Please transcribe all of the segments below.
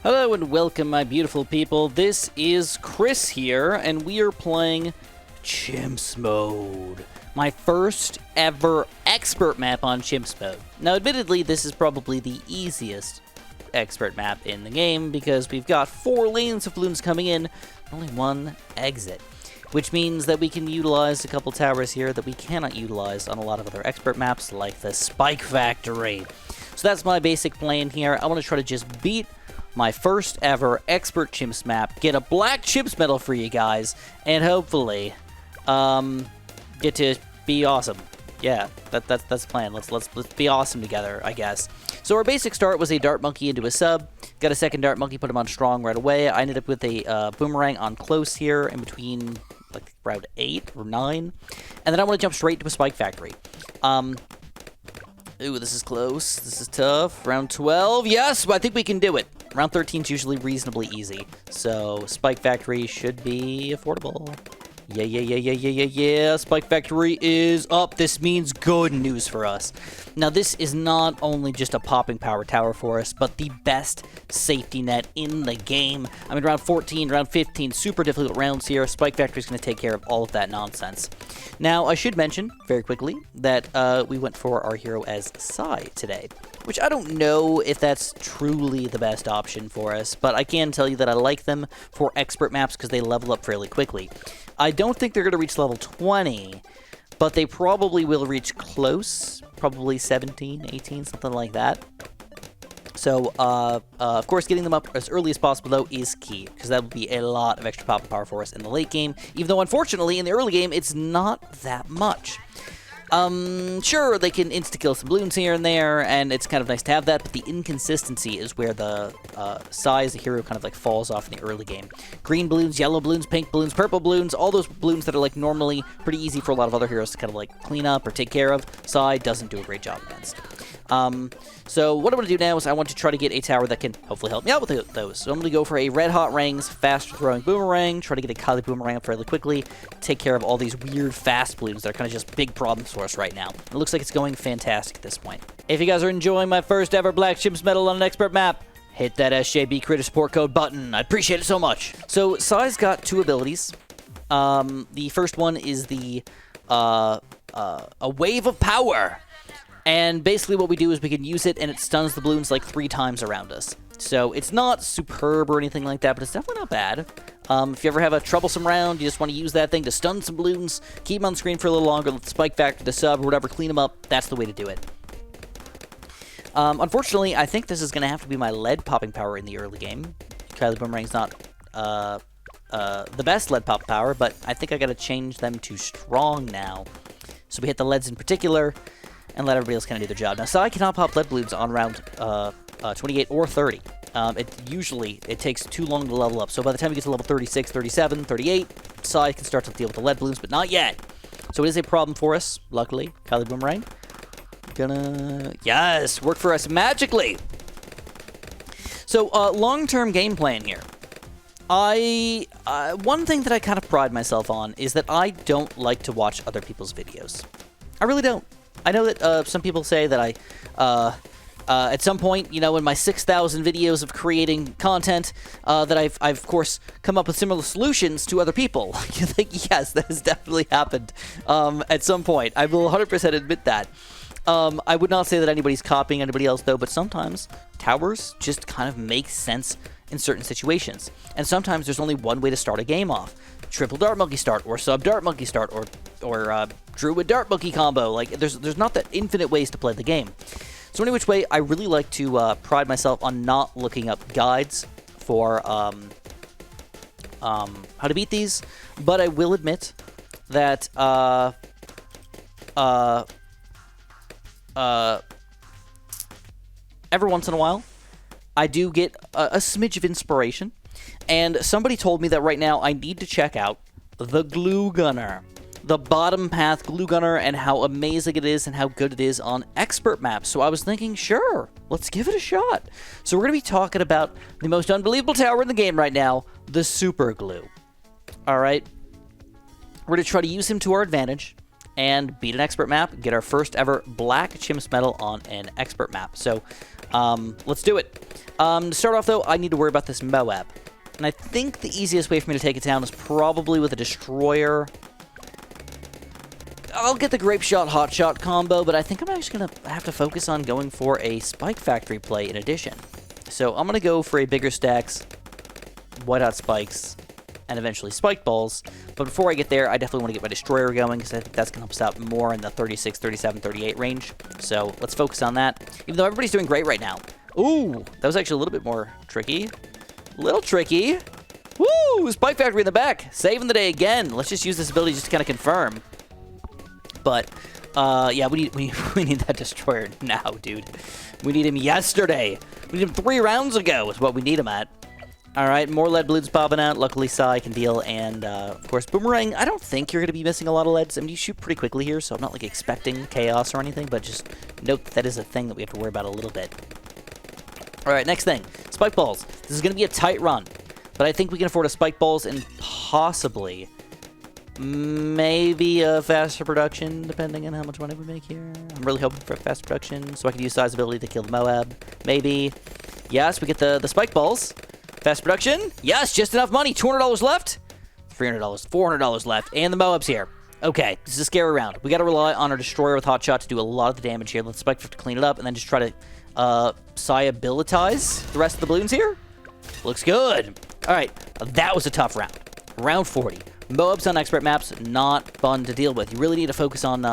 Hello and welcome, my beautiful people. This is Chris here, and we are playing Chimps Mode. My first ever expert map on Chimps Mode. Now, admittedly, this is probably the easiest expert map in the game because we've got 4 lanes of balloons coming in, only 1 exit. Which means that we can utilize a couple towers here that we cannot utilize on a lot of other expert maps like the Spike Factory. So that's my basic plan here. I want to try to just beat my first ever expert Chimps map, get a black Chimps medal for you guys, and hopefully get to be awesome. Yeah, that's the plan. Let's be awesome together, I guess. So our basic start was a Dart Monkey into a sub. Got a second Dart Monkey, put him on strong right away. I ended up with a Boomerang on close here in between like round 8 or 9. And then I want to jump straight to a Spike Factory. Ooh, this is close. This is tough. Round 12. Yes, I think we can do it. Round 13 is usually reasonably easy. So Spike Factory should be affordable. Yeah. Spike Factory is up. This means good news for us. Now, this is not only just a popping power tower for us, but the best safety net in the game. I mean, round 14, round 15, super difficult rounds here. Spike Factory is going to take care of all of that nonsense. Now, I should mention, very quickly, that we went for our hero as Psy today, which I don't know if that's truly the best option for us, but I can tell you that I like them for expert maps because they level up fairly quickly. I don't think they're going to reach level 20, but they probably will reach close, probably 17, 18, something like that. So, of course, getting them up as early as possible, though, is key, because that will be a lot of extra pop power for us in the late game, even though, unfortunately, in the early game, it's not that much. Sure, they can insta-kill some balloons here and there, and it's kind of nice to have that, but the inconsistency is where the Psy as a hero kind of like falls off in the early game. Green balloons, yellow balloons, pink balloons, purple balloons, all those balloons that are like normally pretty easy for a lot of other heroes to kind of like clean up or take care of, Psy doesn't do a great job against. So what I want to do now is I want to try to get a tower that can hopefully help me out with those. So I'm going to go for a Red Hot Rings, faster throwing Boomerang, try to get a Kali Boomerang up fairly quickly, take care of all these weird fast balloons that are kind of just big problems for us right now. It looks like it's going fantastic at this point. If you guys are enjoying my first ever Black Chimps medal on an expert map, hit that SJB Creator Support Code button. I'd appreciate it so much. So Psy's got 2 abilities. The first one is the a Wave of Power. And basically what we do is we can use it and it stuns the balloons like 3 times around us. So it's not superb or anything like that, but it's definitely not bad. If you ever have a troublesome round, you just want to use that thing to stun some balloons, keep them on screen for a little longer, let the Spike Factory, the sub, or whatever, clean them up, that's the way to do it. Unfortunately, I think this is going to have to be my lead popping power in the early game. Kali Boomerang's not the best lead pop power, but I think I got to change them to strong now. So we hit the leads in particular, and let everybody else kind of do their job. Now, Psy cannot pop lead balloons on round 28 or 30. It takes too long to level up. So by the time you get to level 36, 37, 38, Psy can start to deal with the lead balloons, but not yet. So it is a problem for us, luckily. Kali Boomerang. Yes, work for us magically. So, long-term game plan here. One thing that I kind of pride myself on is that I don't like to watch other people's videos. I really don't. I know that some people say that I, at some point, you know, in my 6,000 videos of creating content, that I've, of course, come up with similar solutions to other people. You think, yes, that has definitely happened at some point. I will 100% admit that. I would not say that anybody's copying anybody else, though, but sometimes towers just kind of make sense in certain situations. And sometimes there's only one way to start a game off. Triple Dart Monkey start, or Sub Dart Monkey start, or Druid Dart Monkey combo. Like, there's not that infinite ways to play the game. So any which way, I really like to pride myself on not looking up guides for how to beat these, but I will admit that every once in a while, I do get a smidge of inspiration, and somebody told me that right now I need to check out the Glue Gunner. The bottom path Glue Gunner, and how amazing it is and how good it is on expert maps. So I was thinking, sure, let's give it a shot. So we're going to be talking about the most unbelievable tower in the game right now, the Super Glue. All right. We're going to try to use him to our advantage. and beat an expert map, get our first ever black chimps medal on an expert map. So let's do it. To start off though, I need to worry about this Moab. And I think the easiest way for me to take it down is probably with a destroyer. I'll get the grape shot, hot shot combo, but I think I'm actually going to have to focus on going for a Spike Factory play in addition. So I'm going to go for a bigger stacks, white hot spikes, and eventually spike balls. But before I get there, I definitely want to get my destroyer going, because I think that's going to help us out more in the 36, 37, 38 range. So let's focus on that, even though everybody's doing great right now. Ooh, that was actually a little bit more tricky. A little tricky. Woo! Spike Factory in the back, saving the day again. Let's just use this ability just to kind of confirm. But, yeah, we need that destroyer now, dude. We need him yesterday. We need him 3 rounds ago is what we need him at. All right, more lead balloons popping out. Luckily, Sai can deal. And, of course, Boomerang, I don't think you're going to be missing a lot of leads. I mean, you shoot pretty quickly here, so I'm not, like, expecting chaos or anything. But just note that is a thing that we have to worry about a little bit. All right, next thing. Spike balls. This is going to be a tight run. But I think we can afford a spike balls and possibly... maybe a faster production, depending on how much money we make here. I'm really hoping for a faster production, so I can use Sai's ability to kill the Moab. Maybe. Yes, we get the spike balls. Fast production. Yes, just enough money. $200 left. $300, $400 left. And the Moab's here. Okay, this is a scary round. We got to rely on our destroyer with hot shot to do a lot of the damage here. Let's spike to clean it up, and then just try to Sai abilitize the rest of the balloons here. Looks good. All right, that was a tough round. Round 40. Moabs on expert maps, not fun to deal with. You really need to focus on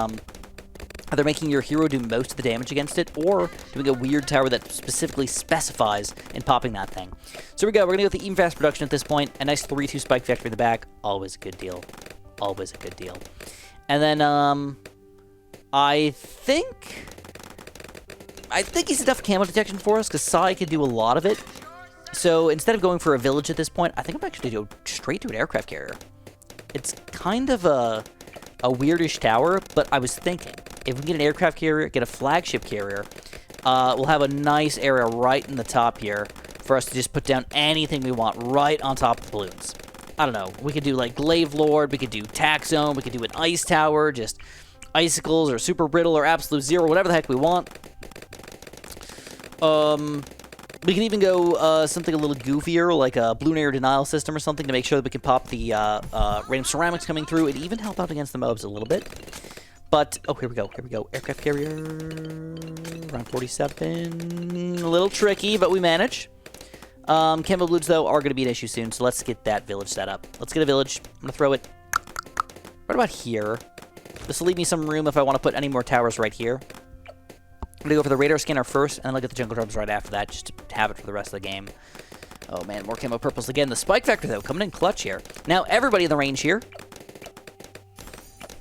either making your hero do most of the damage against it, or doing a weird tower that specifically specifies in popping that thing. So here we go. We're going to go with the even fast production at this point. A nice 3-2 Spike Factory in the back. Always a good deal. Always a good deal. And then I think he's enough camo detection for us, because Sai can do a lot of it. So instead of going for a village at this point, I think I'm actually going to go straight to an aircraft carrier. It's kind of a weirdish tower, but I was thinking, if we can get an aircraft carrier, get a flagship carrier, we'll have a nice area right in the top here for us to just put down anything we want right on top of the balloons. I don't know. We could do, like, Glaive Lord, we could do Tack Zone, we could do an Ice Tower, just Icicles or Super Brittle or Absolute Zero, whatever the heck we want. We can even go something a little goofier, like a Balloon Air Denial System or something, to make sure that we can pop the random ceramics coming through and even help out against the Moabs a little bit. But, oh, here we go, here we go. Aircraft carrier, round 47. A little tricky, but we manage. Camo balloons, though, are going to be an issue soon, so let's get that village set up. Let's get a village. I'm going to throw it right about here. This will leave me some room if I want to put any more towers right here. I'm going to go for the radar scanner first, and then I'll get the jungle drums right after that, just to have it for the rest of the game. Oh, man, more camo purples again. The Spike Factor, though, coming in clutch here. Now, everybody in the range here.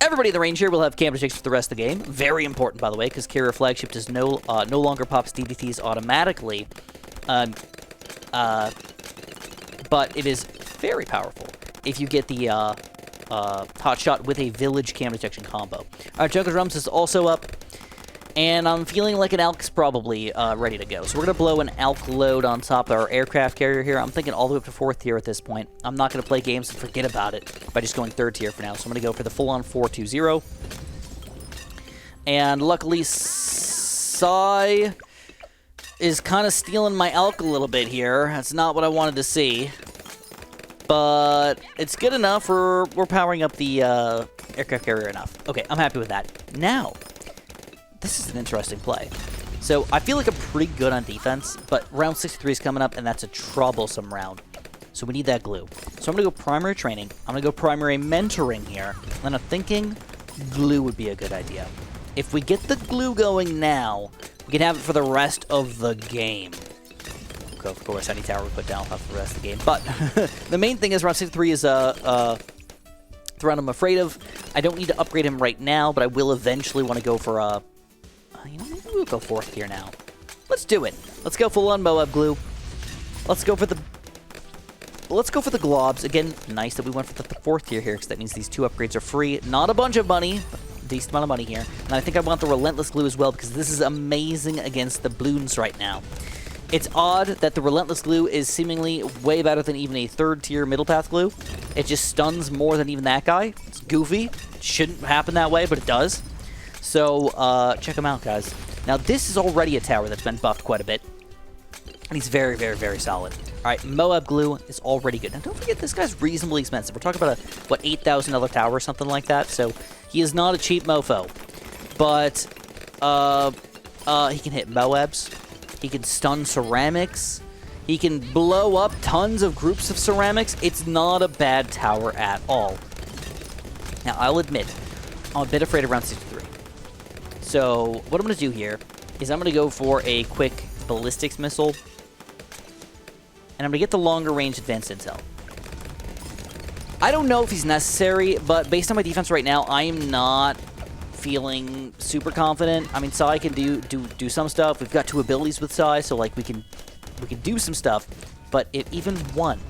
Everybody in the range here will have camo checks for the rest of the game. Very important, by the way, because Carrier Flagship does no longer pops DDTs automatically. But it is very powerful if you get the hot shot with a village camo detection combo. Our jungle drums is also up. And I'm feeling like an Alk's probably ready to go. So we're going to blow an Alk load on top of our aircraft carrier here. I'm thinking all the way up to 4th tier at this point. I'm not going to play games and forget about it by just going 3rd tier for now. So I'm going to go for the full-on 4-2-0. And luckily, Sai is kind of stealing my Alk a little bit here. That's not what I wanted to see. But it's good enough. We're powering up the aircraft carrier enough. Okay, I'm happy with that. Now... this is an interesting play. So I feel like I'm pretty good on defense, but round 63 is coming up, and that's a troublesome round. So we need that glue. So I'm going to go primary training. I'm going to go primary mentoring here. And I'm thinking glue would be a good idea. If we get the glue going now, we can have it for the rest of the game. Okay, of course, any tower we put down will have for the rest of the game. But the main thing is round 63 is the round I'm afraid of. I don't need to upgrade him right now, but I will eventually want to go for a... you know, maybe we'll go 4th tier now. Let's do it. Let's go full on Moab glue. Let's go for the globs. Again, nice that we went for the 4th tier here, because that means these 2 upgrades are free. Not a bunch of money, but a decent amount of money here. And I think I want the relentless glue as well, because this is amazing against the balloons right now. It's odd that the Relentless Glue is seemingly way better than even a third-tier middle path glue. It just stuns more than even that guy. It's goofy. It shouldn't happen that way, but it does. So, check him out, guys. Now, this is already a tower that's been buffed quite a bit. And he's very, very, very solid. All right, Moab Glue is already good. Now, don't forget, this guy's reasonably expensive. We're talking about a, what, $8,000 tower or something like that. So, he is not a cheap mofo. But, he can hit Moabs. He can stun ceramics. He can blow up tons of groups of ceramics. It's not a bad tower at all. Now, I'll admit, I'm a bit afraid of round 63. So, what I'm going to do here is I'm going to go for a quick ballistics missile. And I'm going to get the longer range advanced intel. I don't know if he's necessary, but based on my defense right now, I am not feeling super confident. I mean, Sai can do some stuff. We've got 2 abilities with Sai, so like we can do some stuff. But if even one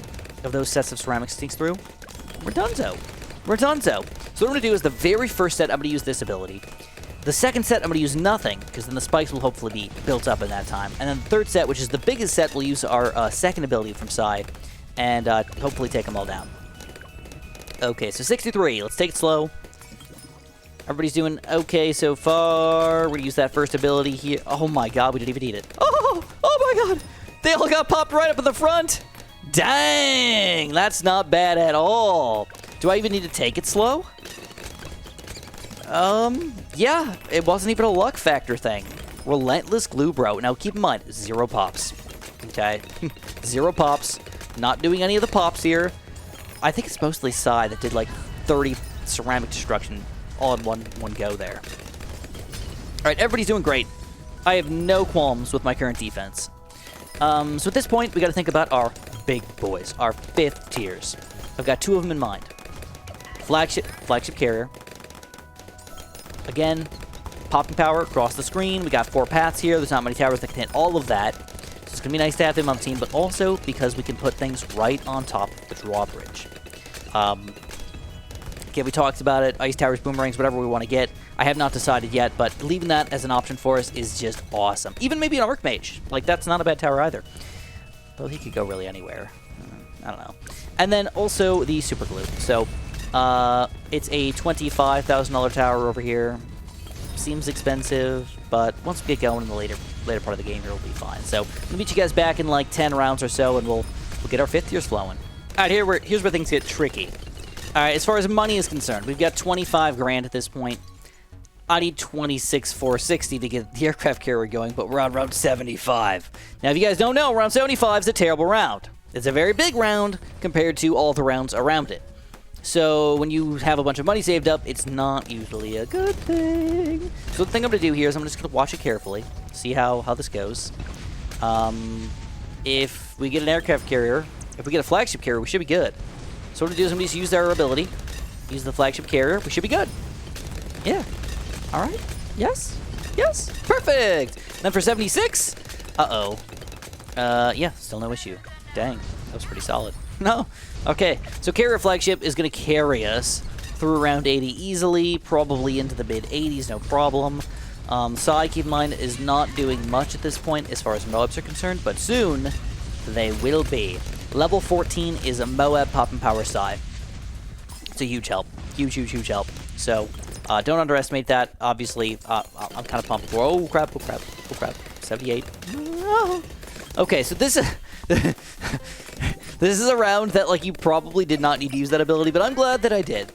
of those sets of ceramics sneaks through, we're donezo. We're donezo. So what I'm going to do is the very first set, I'm going to use this ability. The second set, I'm going to use nothing, because then the spikes will hopefully be built up in that time. And then the third set, which is the biggest set, we'll use our second ability from Sai, and hopefully take them all down. Okay, so 63. Let's take it slow. Everybody's doing okay so far. We're going to use that first ability here. Oh my god, we didn't even need it. Oh my god! They all got popped right up in the front! Dang! That's not bad at all. Do I even need to take it slow? Yeah. It wasn't even a luck factor thing. Relentless Glue, bro. Now, keep in mind, 0 pops. Okay? 0 pops. Not doing any of the pops here. I think it's mostly Sai that did, like, 30 ceramic destruction all in one go there. All right, everybody's doing great. I have no qualms with my current defense. So at this point, we got to think about our big boys, our 5th tiers. I've got 2 of them in mind. Flagship carrier. Again, popping power across the screen. We got 4 paths here. There's not many towers that can hit all of that. So it's going to be nice to have him on the team, but also because we can put things right on top of the drawbridge. Okay, we talked about it. Ice towers, boomerangs, whatever we want to get. I have not decided yet, but leaving that as an option for us is just awesome. Even maybe an Archmage. Like, that's not a bad tower either. Though he could go really anywhere. I don't know. And then also the super glue. So, it's a $25,000 tower over here. Seems expensive, but once we get going in the later part of the game here, we'll be fine. So, we'll meet you guys back in like 10 rounds or so, and we'll get our 5th tiers flowing. All right, here's where things get tricky. All right, as far as money is concerned, we've got 25 grand at this point. I need 26,460 to get the aircraft carrier going, but we're on round 75. Now, if you guys don't know, round 75 is a terrible round. It's a very big round compared to all the rounds around it. So when you have a bunch of money saved up, it's not usually a good thing. So the thing I'm going to do here is I'm just going to watch it carefully, see how this goes. If we get an aircraft carrier, if we get a flagship carrier, we should be good. So what I'm going to do is I'm going to use our ability, use the flagship carrier, we should be good. Yeah. All right. Yes. Yes. Perfect. And then for 76, yeah, still no issue. Dang, that was pretty solid. No. Okay, so carrier flagship is going to carry us through round 80 easily, probably into the mid-80s, no problem. Sai, keep in mind, is not doing much at this point as far as Moabs are concerned, but soon they will be. Level 14 is a Moab Pop and Power Sai. It's a huge help. Huge, huge, huge help. So, don't underestimate that. Obviously, I'm kind of pumped. Oh, crap, oh, crap, oh, crap. 78. No. Okay, so this is a round that, like, you probably did not need to use that ability, but I'm glad that I did.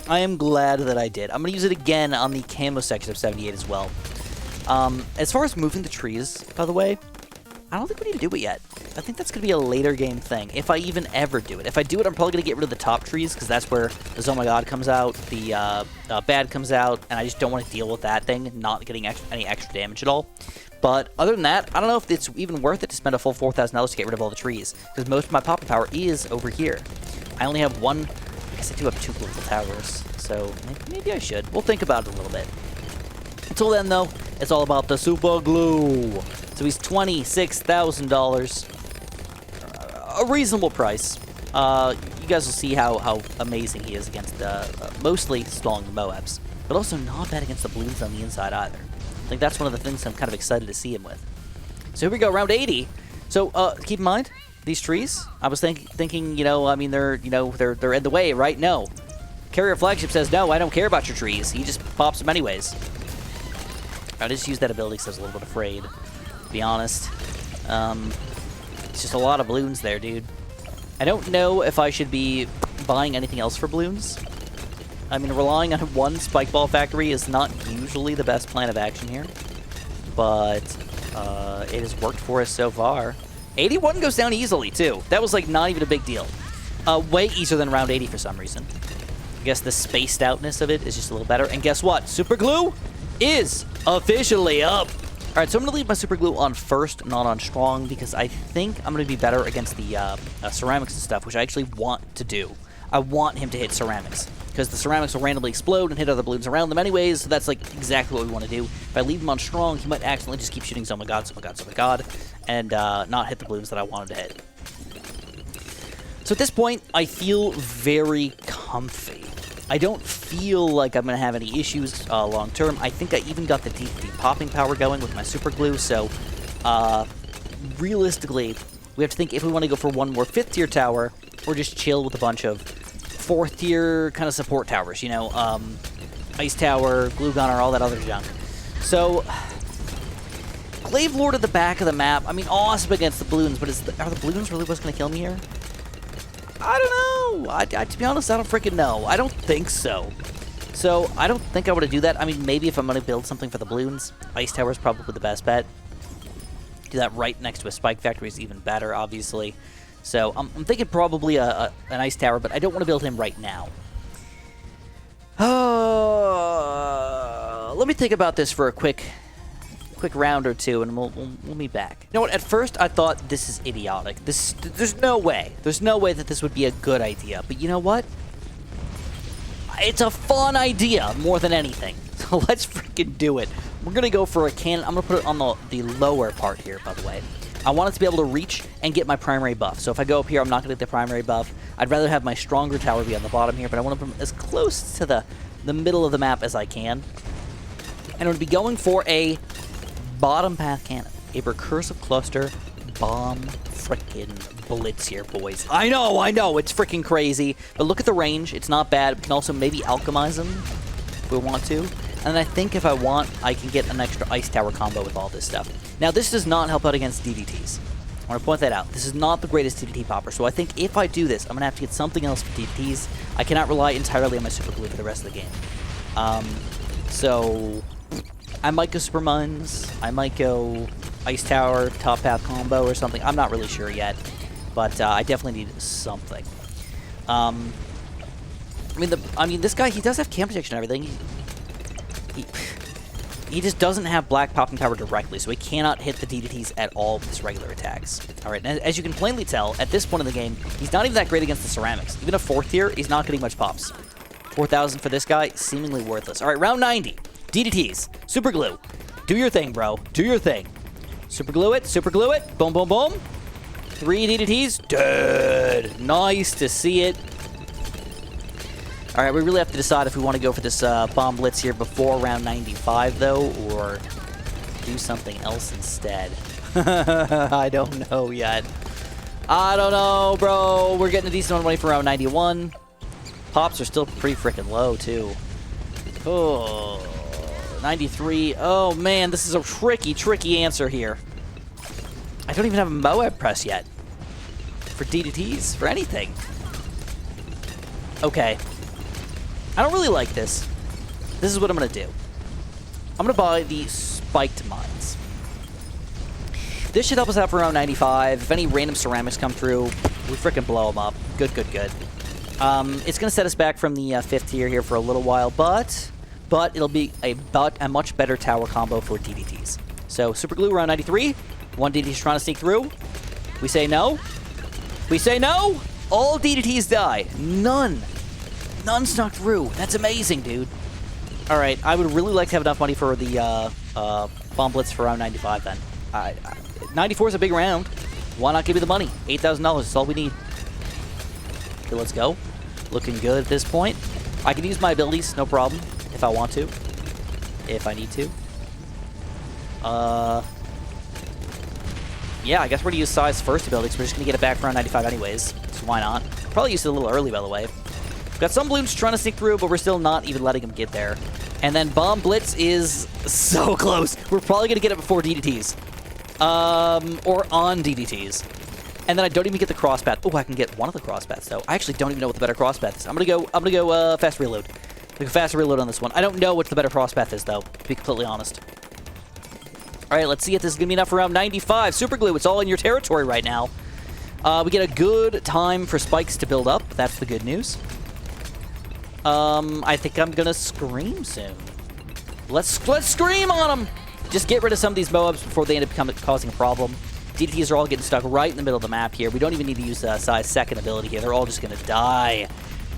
I am glad that I did. I'm going to use it again on the camo section of 78 as well. As far as moving the trees, by the way, I don't think we need to do it yet. I think that's going to be a later game thing, if I even ever do it. If I do it, I'm probably going to get rid of the top trees, because that's where the Oh My God comes out, the Bad comes out, and I just don't want to deal with that thing, not getting any extra damage at all. But other than that, I don't know if it's even worth it to spend a full $4,000 to get rid of all the trees, because most of my popping power is over here. I only have one. I guess I do have 2 global towers, so maybe I should. We'll think about it a little bit. Until then, though, it's all about the super glue. So he's $26,000. A reasonable price. You guys will see how amazing he is against mostly stalling the Moabs, but also not bad against the balloons on the inside either. I think that's one of the things I'm kind of excited to see him with. So here we go, round 80. So keep in mind, these trees, I was thinking, you know, I mean, they're in the way, right? No. Carrier Flagship says, no, I don't care about your trees. He just pops them anyways. I just used that ability because I was a little bit afraid, to be honest. It's just a lot of balloons there, dude. I don't know if I should be buying anything else for balloons. I mean, relying on one Spike Ball Factory is not usually the best plan of action here. But it has worked for us so far. 81 goes down easily, too. That was, like, not even a big deal. Way easier than round 80 for some reason. I guess the spaced outness of it is just a little better. And guess what? Super Glue is officially up. All right, so I'm going to leave my Super Glue on first, not on strong, because I think I'm going to be better against the ceramics and stuff, which I actually want to do. I want him to hit ceramics, because the ceramics will randomly explode and hit other balloons around them anyways, so that's like exactly what we want to do. If I leave him on strong, he might accidentally just keep shooting oh my god, and not hit the balloons that I wanted to hit. So at this point, I feel very comfy. I don't feel like I'm going to have any issues long term. I think I even got the DDT popping power going with my Super Glue, so realistically, we have to think if we want to go for one more 5th tier tower, or just chill with a bunch of 4th tier kind of support towers, you know, Ice Tower, Glue Gunner, all that other junk. So, Glaive Lord at the back of the map, I mean, awesome against the balloons, but are the balloons really what's going to kill me here? I don't know. To be honest, I don't freaking know. I don't think so. So, I don't think I want to do that. I mean, maybe if I'm going to build something for the balloons, Ice Tower is probably the best bet. Do that right next to a Spike Factory is even better, obviously. So, I'm thinking probably an Ice Tower, but I don't want to build him right now. Let me think about this for a quick round or two, and we'll be back. You know what? At first, I thought this is idiotic. There's no way. There's no way that this would be a good idea. But you know what? It's a fun idea more than anything. So let's freaking do it. We're gonna go for a cannon. I'm gonna put it on the lower part here, by the way. I want it to be able to reach and get my primary buff. So if I go up here, I'm not gonna get the primary buff. I'd rather have my stronger tower be on the bottom here, but I want to put them as close to the middle of the map as I can. And I'm gonna be going for a bottom path cannon, a recursive cluster bomb frickin' blitz here, boys. I know, it's freaking crazy, but look at the range. It's not bad. We can also maybe alchemize them if we want to. And I think if I want, I can get an extra Ice Tower combo with all this stuff. Now, this does not help out against DDTs. I want to point that out. This is not the greatest DDT popper, so I think if I do this, I'm going to have to get something else for DDTs. I cannot rely entirely on my Super Glue for the rest of the game. So I might go Super Mines. I might go Ice Tower, Top Path combo or something. I'm not really sure yet, but I definitely need something. I mean, this guy, he does have cam protection and everything. He just doesn't have black popping power directly, so he cannot hit the DDTs at all with his regular attacks. All right, and as you can plainly tell, at this point in the game, he's not even that great against the ceramics. Even a 4th tier, he's not getting much pops. 4,000 for this guy, seemingly worthless. All right, round 90. DDTs. Super Glue. Do your thing, bro. Do your thing. Super Glue it. Super Glue it. Boom, boom, boom. 3 DDTs. Dead. Nice to see it. All right, we really have to decide if we want to go for this bomb blitz here before round 95, though, or do something else instead. I don't know yet. I don't know, bro. We're getting a decent amount of money for round 91. Pops are still pretty freaking low, too. Oh, 93. Oh, man, this is a tricky answer here. I don't even have a Moab press yet for DDTs, for anything. Okay. I don't really like this. This is what I'm going to do. I'm going to buy the Spiked Mines. This should help us out for around 95. If any random ceramics come through, we freaking blow them up. Good, good, good. It's going to set us back from the 5th tier here for a little while, but it'll be a much better tower combo for DDTs. So, Super Glue around 93. One DDT's trying to sneak through. We say no. We say no. All DDTs die. None snuck through. That's amazing, dude. All right, I would really like to have enough money for the bomb blitz for round 95 then. 94 is a big round. Why not give me the money? $8,000, that's all we need. Okay, let's go. Looking good at this point. I can use my abilities, no problem, if I want to. If I need to. Yeah, I guess we're going to use Sai's first ability, because we're just going to get it back for around 95 anyways. So why not? Probably used it a little early, by the way. We've got some balloons trying to sneak through, but we're still not even letting them get there. And then Bomb Blitz is so close. We're probably going to get it before DDTs. Or on DDTs. And then I don't even get the cross path. Oh, I can get one of the cross paths, though. I actually don't even know what the better cross path is. I'm gonna go fast reload. Fast reload on this one. I don't know what the better cross path is, though, to be completely honest. All right, let's see if this is going to be enough for round 95. Super Glue, it's all in your territory right now. We get a good time for spikes to build up. That's the good news. I think I'm going to scream soon. Let's scream on them! Just get rid of some of these Moabs before they end up causing a problem. DDTs are all getting stuck right in the middle of the map here. We don't even need to use Sai's second ability here. They're all just going to die.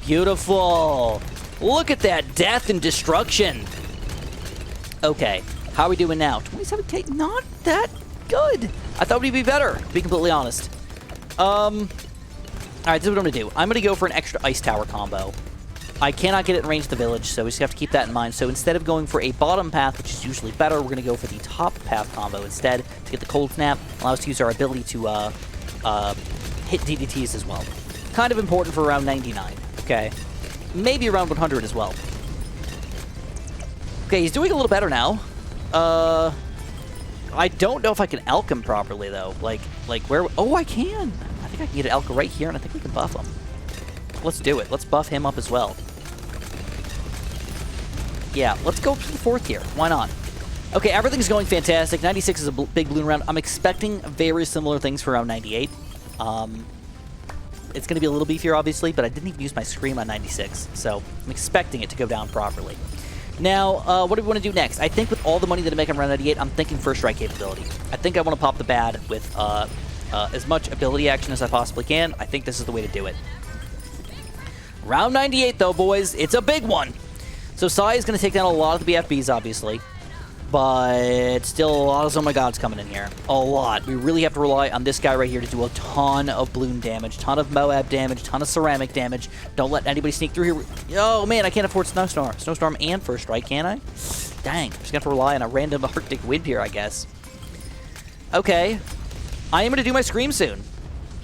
Beautiful. Look at that death and destruction. Okay, how are we doing now? 27k, not that good. I thought we'd be better, to be completely honest. All right, this is what I'm going to do. I'm going to go for an extra Ice Tower combo. I cannot get it in range of the village, so we just have to keep that in mind. So instead of going for a bottom path, which is usually better, we're going to go for the top path combo instead to get the Cold Snap. Allow us to use our ability to hit DDTs as well. Kind of important for around 99, okay? Maybe around 100 as well. Okay, he's doing a little better now. I don't know if I can Elk him properly, though. Like where... Oh, I can! I think I can get an Elk right here, and I think we can buff him. Let's do it. Let's buff him up as well. Yeah, let's go to the fourth here. Why not? Okay, everything's going fantastic. 96 is a big balloon round. I'm expecting very similar things for round 98. It's going to be a little beefier, obviously, but I didn't even use my Scream on 96, so I'm expecting it to go down properly. Now, what do we want to do next? I think with all the money that I make on round 98, I'm thinking First Strike capability. I think I want to pop the Bad with as much ability action as I possibly can. I think this is the way to do it. Round 98, though, boys. It's a big one. So Sai is going to take down a lot of the BFBs, obviously. But still a lot of Oh My Gods coming in here. A lot. We really have to rely on this guy right here to do a ton of balloon damage, ton of Moab damage, ton of ceramic damage. Don't let anybody sneak through here. Oh, man, I can't afford Snowstorm and First Strike, can I? Dang. I'm just going to have to rely on a random Arctic Wind here, I guess. Okay. I am going to do my Scream soon.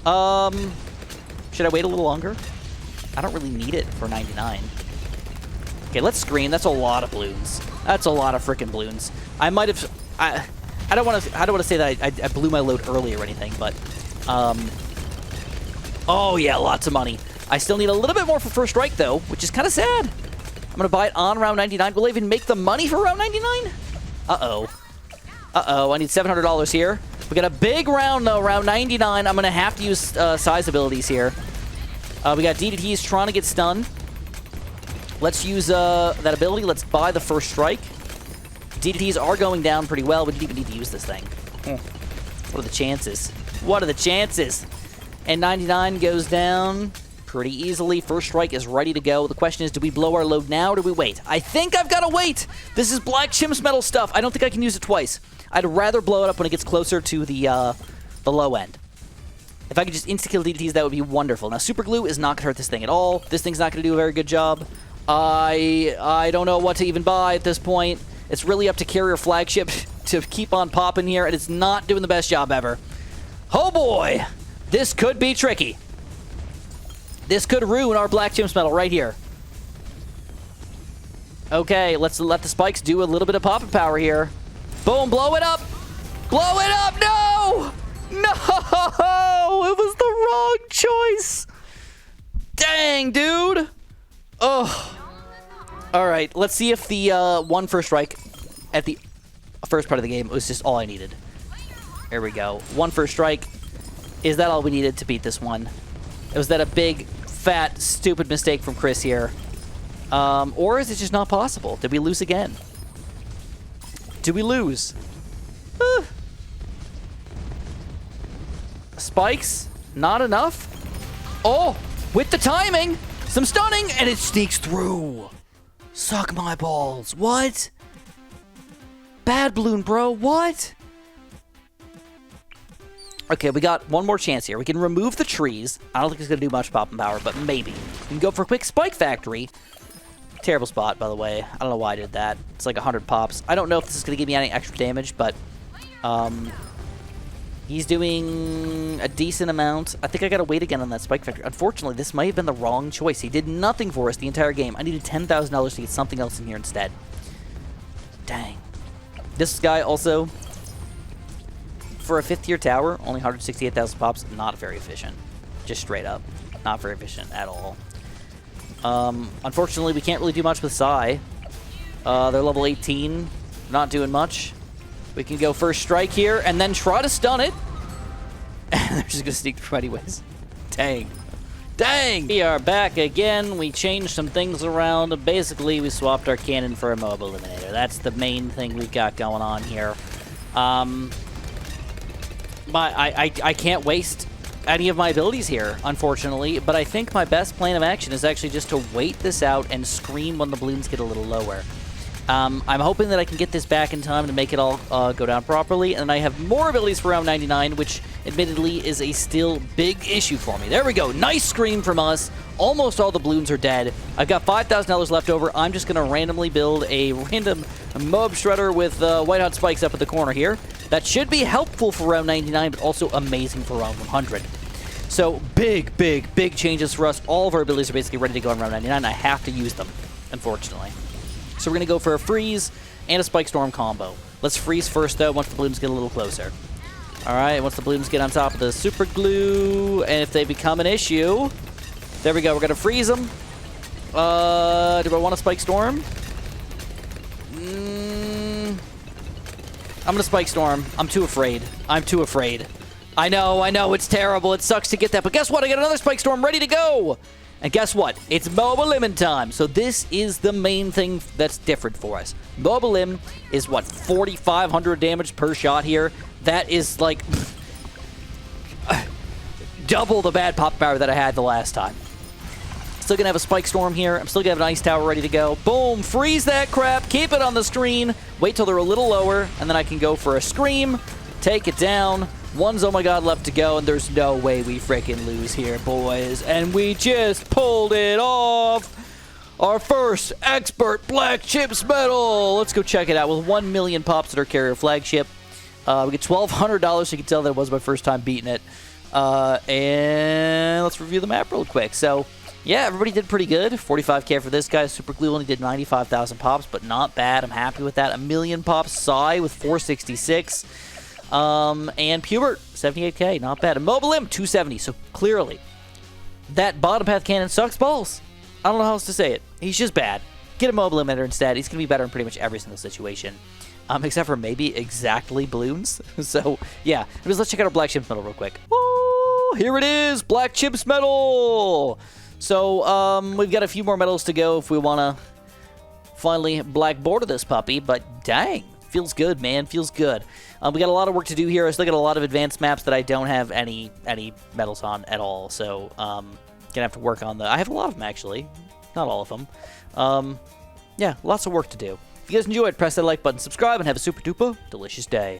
Should I wait a little longer? I don't really need it for 99. Okay, let's Scream. That's a lot of balloons. That's a lot of freaking balloons. I might have... I don't want to say that I blew my load early or anything, but... oh, yeah, lots of money. I still need a little bit more for First Strike, though, which is kind of sad. I'm going to buy it on round 99. Will I even make the money for round 99? Uh-oh. Uh-oh, I need $700 here. We got a big round, though, round 99. I'm going to have to use Sai's abilities here. We got DDTs trying to get stunned. Let's use that ability. Let's buy the First Strike. DDTs are going down pretty well. We didn't even need to use this thing. What are the chances? What are the chances? And 99 goes down pretty easily. First Strike is ready to go. The question is, do we blow our load now or do we wait? I think I've got to wait. This is Black Chimps metal stuff. I don't think I can use it twice. I'd rather blow it up when it gets closer to the low end. If I could just insta-kill DDTs, that would be wonderful. Now, Super Glue is not going to hurt this thing at all. This thing's not going to do a very good job. I don't know what to even buy at this point. It's really up to Carrier Flagship to keep on popping here, and it's not doing the best job ever. Oh boy! This could be tricky. This could ruin our Black Chimps metal right here. Okay, let's let the spikes do a little bit of popping power here. Boom, blow it up! Blow it up! No! No! It was the wrong choice! Dang, dude! Oh. Alright, let's see if the one First Strike at the first part of the game was just all I needed. There we go. One First Strike. Is that all we needed to beat this one? Was that a big, fat, stupid mistake from Chris here? Or is it just not possible? Did we lose again? Did we lose? Spikes? Not enough? Oh! With the timing! Some stunning, and it sneaks through. Suck my balls. What? Bad balloon, bro. What? Okay, we got one more chance here. We can remove the trees. I don't think it's going to do much popping power, but maybe. We can go for a quick Spike Factory. Terrible spot, by the way. I don't know why I did that. It's like 100 pops. I don't know if this is going to give me any extra damage, but He's doing a decent amount. I think I gotta wait again on that Spike Factory. Unfortunately, this might have been the wrong choice. He did nothing for us the entire game. I needed $10,000 to get something else in here instead. Dang. This guy also, for a 5th-tier tower, only 168,000 pops, not very efficient. Just straight up. Not very efficient at all. Unfortunately, we can't really do much with Psy. They're level 18. Not doing much. We can go first strike here and then try to stun it. And they're just going to sneak through anyways. Dang. Dang! We are back again. We changed some things around. Basically, we swapped our cannon for a Mob Eliminator. That's the main thing we've got going on here. But I can't waste any of my abilities here, unfortunately. But I think my best plan of action is actually just to wait this out and scream when the balloons get a little lower. I'm hoping that I can get this back in time to make it all go down properly, and I have more abilities for round 99, which admittedly is a still big issue for me. There we go. Nice scream from us. Almost all the balloons are dead. I've got $5,000 left over. I'm just going to randomly build a random Mob Shredder with White Hot Spikes up at the corner here. That should be helpful for round 99, but also amazing for round 100. So big changes for us. All of our abilities are basically ready to go in round 99. I have to use them, unfortunately. So we're going to go for a Freeze and a Spike Storm combo. Let's freeze first, though, once the balloons get a little closer. All right, once the balloons get on top of the Super Glue, and if they become an issue, there we go. We're going to freeze them. Do I want a Spike Storm? I'm going to Spike Storm. I'm too afraid. I'm too afraid. I know, it's terrible. It sucks to get that, but guess what? I got another Spike Storm ready to go. And guess what? It's Mob Elim time. So this is the main thing that's different for us. Mob Elim is, what, 4,500 damage per shot here? That is, like, double the bad pop power that I had the last time. Still going to have a Spike Storm here. I'm still going to have an Ice Tower ready to go. Boom! Freeze that crap. Keep it on the screen. Wait till they're a little lower, and then I can go for a Scream. Take it down. One's oh my god left to go, and there's no way we frickin' lose here, boys. And we just pulled it off. Our first expert Black Chips medal. Let's go check it out with 1 million pops at our carrier flagship. We get $1,200. You can tell that it was my first time beating it. And let's review the map real quick. So, yeah, everybody did pretty good. 45k for this guy. Super Glue only did 95,000 pops, but not bad. I'm happy with that. 1 million pops. Psy with 466. And Pubert, 78k, not bad. And Mob Elim, 270, so clearly that bottom path cannon sucks balls. I don't know how else to say it. He's just bad. Get a Mob Eliminator instead. He's going to be better in pretty much every single situation. Except for maybe exactly balloons. So, yeah. Let's check out our Black Chips medal real quick. Woo! Here it is, Black Chips medal! So, we've got a few more medals to go if we want to finally black border this puppy, but dang. Feels good, man. Feels good. We got a lot of work to do here. I still got a lot of advanced maps that I don't have any medals on at all. So, gonna have to work on I have a lot of them, actually. Not all of them. Yeah, lots of work to do. If you guys enjoyed, press that like button, subscribe, and have a super duper delicious day.